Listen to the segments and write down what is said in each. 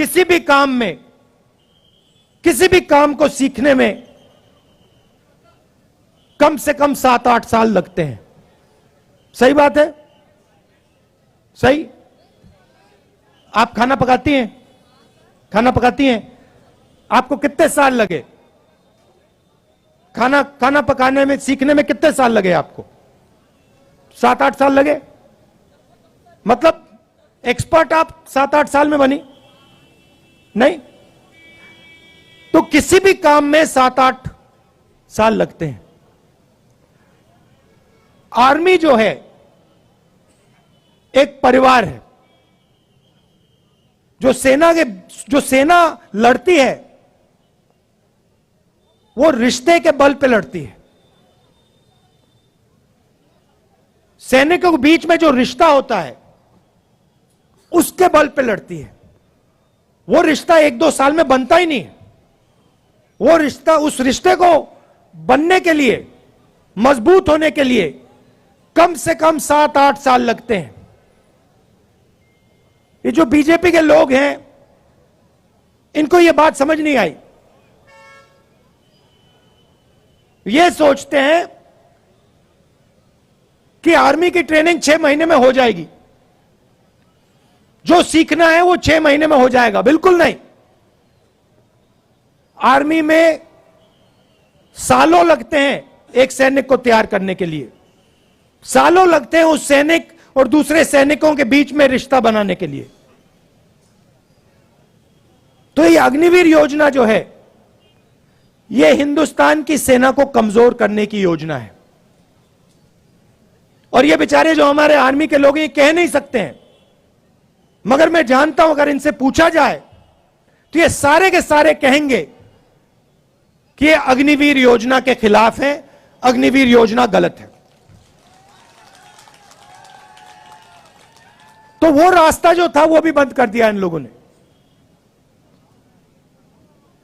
किसी भी काम में, किसी भी काम को सीखने में कम से कम 7-8 साल लगते हैं। सही बात है? सही? आप खाना पकाती हैं? खाना पकाती हैं? आपको कितने साल लगे? खाना पकाने में, सीखने में कितने साल लगे आपको? 7-8 साल लगे? मतलब एक्सपर्ट आप 7-8 साल में बनी? नहीं। तो किसी भी काम में 7-8 साल लगते हैं। आर्मी जो है एक परिवार है। जो सेना लड़ती है वो रिश्ते के बल पे लड़ती है। सैनिकों के बीच में जो रिश्ता होता है उसके बल पे लड़ती है। वो रिश्ता 1-2 साल में बनता ही नहीं है। वो रिश्ता, उस रिश्ते को बनने के लिए, मजबूत होने के लिए कम से कम 7-8 साल लगते हैं। ये जो बीजेपी के लोग हैं इनको ये बात समझ नहीं आई। ये सोचते हैं कि आर्मी की ट्रेनिंग 6 महीने में हो जाएगी, जो सीखना है वो 6 महीने में हो जाएगा। बिल्कुल नहीं। आर्मी में सालों लगते हैं एक सैनिक को तैयार करने के लिए। सालों लगते हैं उस सैनिक और दूसरे सैनिकों के बीच में रिश्ता बनाने के लिए। तो ये अग्निवीर योजना जो है ये हिंदुस्तान की सेना को कमजोर करने की योजना है। और ये बेचारे जो हमारे आर्मी के लोग ये कह नहीं सकते हैं, मगर मैं जानता हूं अगर इनसे पूछा जाए तो ये सारे के सारे कहेंगे कि ये अग्निवीर योजना के खिलाफ है, अग्निवीर योजना गलत है। तो वो रास्ता जो था वो भी बंद कर दिया इन लोगों ने।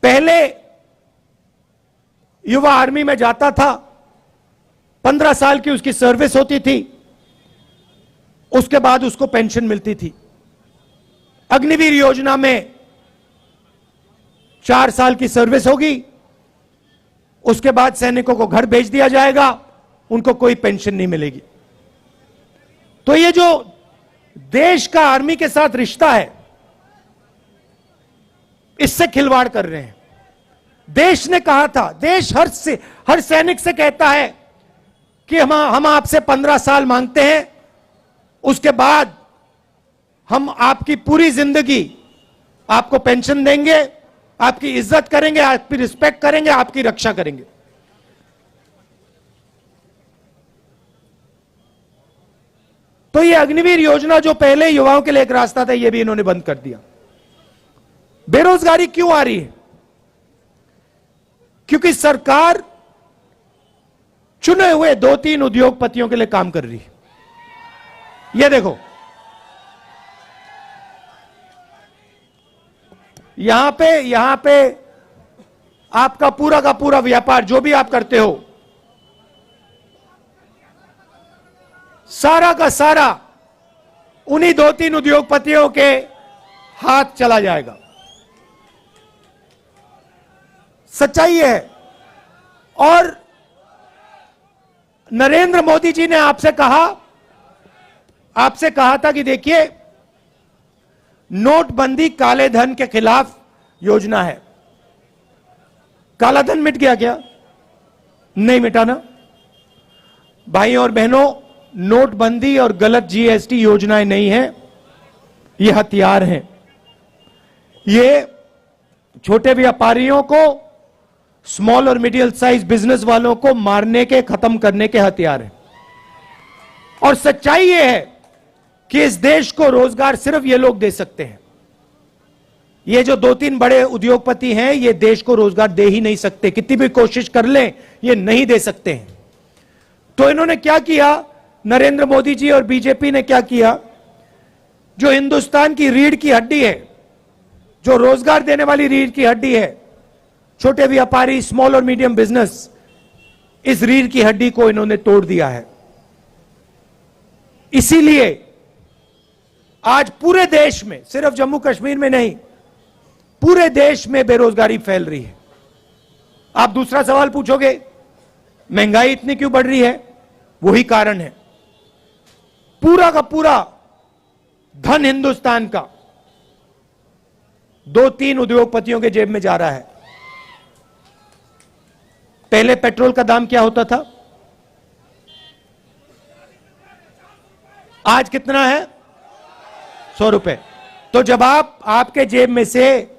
पहले युवा आर्मी में जाता था, 15 साल की उसकी सर्विस होती थी, उसके बाद उसको पेंशन मिलती थी। अग्निवीर योजना में 4 साल की सर्विस होगी, उसके बाद सैनिकों को घर भेज दिया जाएगा, उनको कोई पेंशन नहीं मिलेगी। तो ये जो देश का आर्मी के साथ रिश्ता है इससे खिलवाड़ कर रहे हैं। देश ने कहा था, देश हर सैनिक से कहता है कि हम आपसे 15 साल मांगते हैं, उसके बाद हम आपकी पूरी जिंदगी आपको पेंशन देंगे, आपकी इज्जत करेंगे, आपकी रिस्पेक्ट करेंगे, आपकी रक्षा करेंगे। तो ये अग्निवीर योजना जो पहले युवाओं के लिए एक रास्ता था, ये भी इन्होंने बंद कर दिया। बेरोजगारी क्यों आ रही है? क्योंकि सरकार चुने हुए 2-3 उद्योगपतियों के लिए काम कर रही है। ये देखो, यहां पे आपका पूरा का पूरा व्यापार जो भी आप करते हो, सारा का सारा उन्हीं 2-3 उद्योगपतियों के हाथ चला जाएगा। सच्चाई है। और नरेंद्र मोदी जी ने आपसे कहा था कि देखिए, नोटबंदी काले धन के खिलाफ योजना है। काला धन मिट गया क्या? नहीं मिटा ना। भाइयों और बहनों, नोटबंदी और गलत जीएसटी योजनाएं नहीं है, ये हथियार हैं। ये छोटे व्यापारियों को, स्मॉल और मीडियम साइज बिजनेस वालों को मारने के, खत्म करने के हथियार हैं। और सच्चाई ये है कि इस देश को रोजगार सिर्फ ये लोग दे सकते हैं। ये जो 2-3 बड़े उद्योगपति हैं, ये देश को रोजगार दे ही नहीं सकते। कितनी भी कोशिश कर लें, ये नहीं दे सकते हैं। तो इन्होंने क्या किया, नरेंद्र मोदी जी और बीजेपी ने क्या किया, जो हिंदुस्तान की रीढ़ की हड्डी है, जो रोजगार देने वाली रीढ़ की हड्डी है, छोटे व्यापारी, स्मॉल और मीडियम बिजनेस, इस रीढ़ की हड्डी को इन्होंने तोड़ दिया है। इसीलिए आज पूरे देश में, सिर्फ जम्मू कश्मीर में नहीं, पूरे देश में बेरोजगारी फैल रही है। आप दूसरा सवाल पूछोगे, महंगाई इतनी क्यों बढ़ रही है? वही कारण है, पूरा का पूरा धन हिंदुस्तान का 2-3 उद्योगपतियों के जेब में जा रहा है। पहले पेट्रोल का दाम क्या होता था, आज कितना है? 100 रुपए। तो जब आपके जेब में से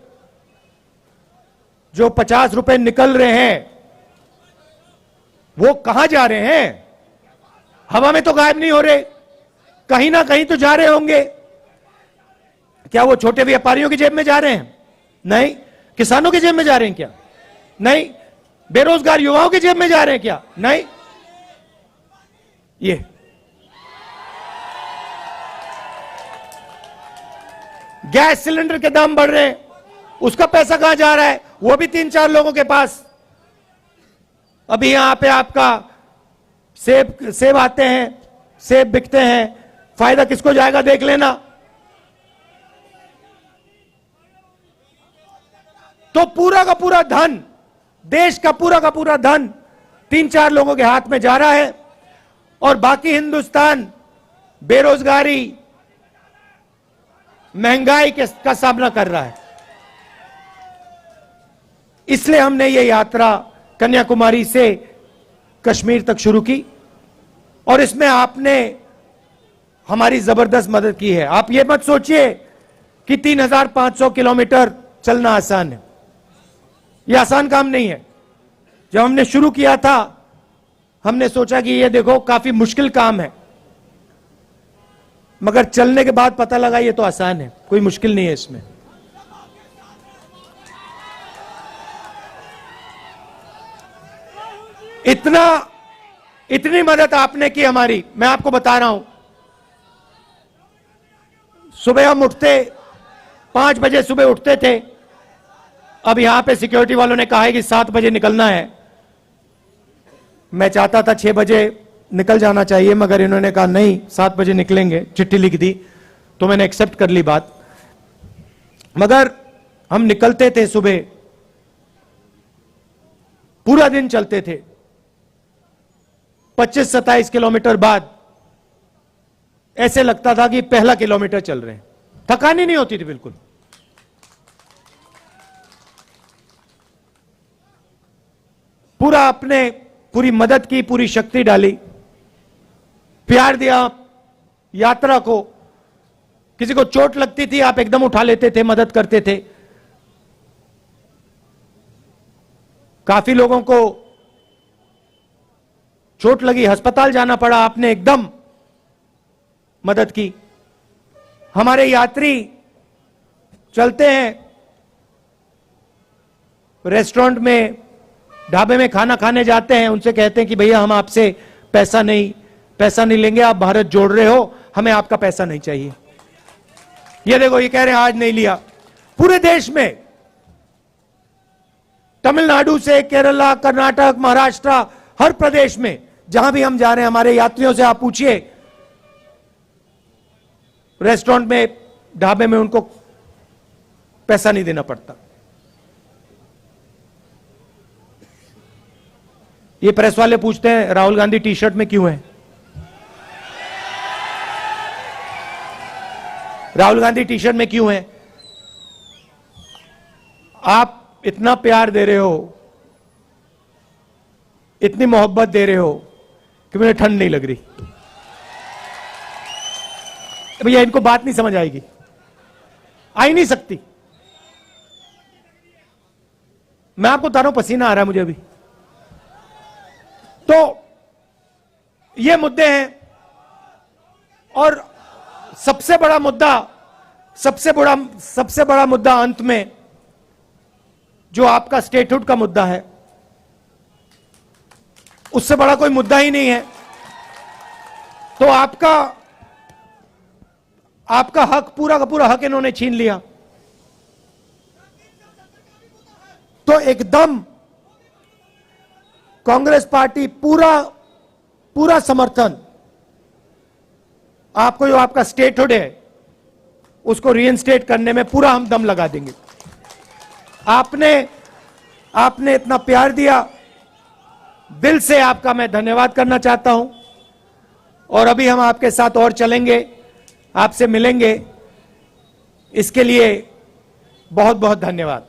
जो 50 रुपए निकल रहे हैं, वो कहां जा रहे हैं? हवा में तो गायब नहीं हो रहे, कहीं ना कहीं तो जा रहे होंगे। क्या वो छोटे व्यापारियों की जेब में जा रहे हैं? नहीं। किसानों की जेब में जा रहे हैं क्या? नहीं। बेरोजगार युवाओं की जेब में जा रहे हैं क्या? नहीं। ये गैस सिलेंडर के दाम बढ़ रहे हैं, उसका पैसा कहां जा रहा है? वो भी 3-4 लोगों के पास। अभी यहां पे आपका सेब आते हैं, सेब बिकते हैं, फायदा किसको जाएगा देख लेना। तो पूरा का पूरा धन, देश का पूरा का पूरा धन 3-4 लोगों के हाथ में जा रहा है, और बाकी हिंदुस्तान बेरोजगारी, महंगाई का सामना कर रहा है। इसलिए हमने ये यात्रा कन्याकुमारी से कश्मीर तक शुरू की, और इसमें आपने हमारी जबरदस्त मदद की है। आप ये मत सोचिए कि 3,500 किलोमीटर चलना आसान है, यह आसान काम नहीं है। जब हमने शुरू किया था, हमने सोचा कि ये देखो काफी मुश्किल काम है, मगर चलने के बाद पता लगा ये तो आसान है, कोई मुश्किल नहीं है इसमें। इतनी मदद आपने की हमारी, मैं आपको बता रहा हूं। सुबह हम उठते 5 बजे सुबह उठते थे, अब यहां पे सिक्योरिटी वालों ने कहा है कि 7 बजे निकलना है। मैं चाहता था 6 बजे निकल जाना चाहिए, मगर इन्होंने कहा नहीं 7 बजे निकलेंगे, चिट्ठी लिख दी, तो मैंने एक्सेप्ट कर ली बात। मगर हम निकलते थे सुबह, पूरा दिन चलते थे, 25-27 किलोमीटर बाद ऐसे लगता था कि पहला किलोमीटर चल रहे हैं, थकान ही नहीं होती थी बिल्कुल। पूरा अपने पूरी मदद की, पूरी शक्ति डाली, प्यार दिया यात्रा को। किसी को चोट लगती थी, आप एकदम उठा लेते थे, मदद करते थे। काफी लोगों को चोट लगी, अस्पताल जाना पड़ा, आपने एकदम मदद की। हमारे यात्री चलते हैं, रेस्टोरेंट में, ढाबे में खाना खाने जाते हैं, उनसे कहते हैं कि भैया हम आपसे पैसा नहीं लेंगे, आप भारत जोड़ रहे हो, हमें आपका पैसा नहीं चाहिए। ये देखो, ये कह रहे हैं आज नहीं लिया। पूरे देश में, तमिलनाडु से केरला, कर्नाटक, महाराष्ट्र, हर प्रदेश में जहां भी हम जा रहे हैं, हमारे यात्रियों से आप पूछिए, रेस्टोरेंट में, ढाबे में उनको पैसा नहीं देना पड़ता। ये प्रेस वाले पूछते हैं राहुल गांधी टी शर्ट में क्यों है? राहुल गांधी टी शर्ट में क्यों है? आप इतना प्यार दे रहे हो, इतनी मोहब्बत दे रहे हो कि मुझे ठंड नहीं लग रही। भैया इनको बात नहीं समझ आएगी, आ ही नहीं सकती। मैं आपको बता रहा हूं, पसीना आ रहा है मुझे अभी। तो ये मुद्दे हैं, और सबसे बड़ा मुद्दा अंत में जो आपका स्टेटहुड का मुद्दा है, उससे बड़ा कोई मुद्दा ही नहीं है। तो आपका हक, पूरा का पूरा हक इन्होंने छीन लिया। तो एकदम कांग्रेस पार्टी पूरा समर्थन, आपको जो आपका स्टेटहुड है उसको रीइंस्टेट करने में पूरा हम दम लगा देंगे। आपने इतना प्यार दिया, दिल से आपका मैं धन्यवाद करना चाहता हूं। और अभी हम आपके साथ और चलेंगे, आपसे मिलेंगे, इसके लिए बहुत बहुत धन्यवाद।